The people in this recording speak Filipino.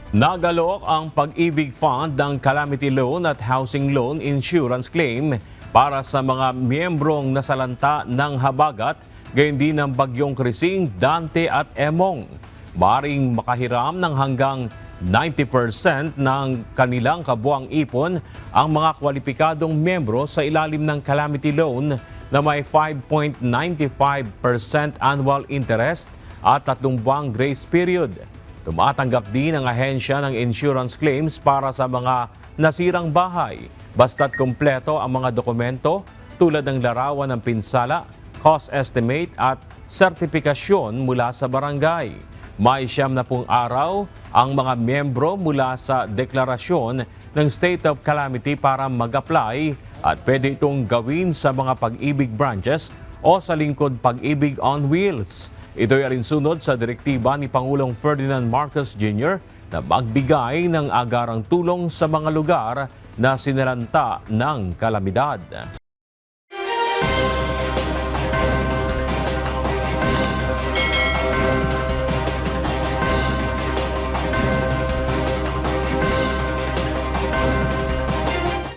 Nagalok ang Pag-ibig Fund ng Calamity Loan at Housing Loan Insurance Claim para sa mga miyembrong nasalanta ng habagat, gayon din ng bagyong Krising, Dante at Emong. Maring makahiram ng hanggang 90% ng kanilang kabuang ipon ang mga kwalipikadong miyembro sa ilalim ng Calamity Loan na may 5.95% annual interest at 3 buwang grace period. Tumatanggap din ang ahensya ng insurance claims para sa mga nasirang bahay, basta't kumpleto ang mga dokumento tulad ng larawan ng pinsala, cost estimate at sertipikasyon mula sa barangay. May 70 araw ang mga miyembro mula sa deklarasyon ng State of Calamity para mag-apply at pwede itong gawin sa mga Pag-ibig branches o sa lingkod Pag-ibig on Wheels. Ito'y alinsunod sa direktiba ni Pangulong Ferdinand Marcos Jr. na magbigay ng agarang tulong sa mga lugar na sinalanta ng kalamidad.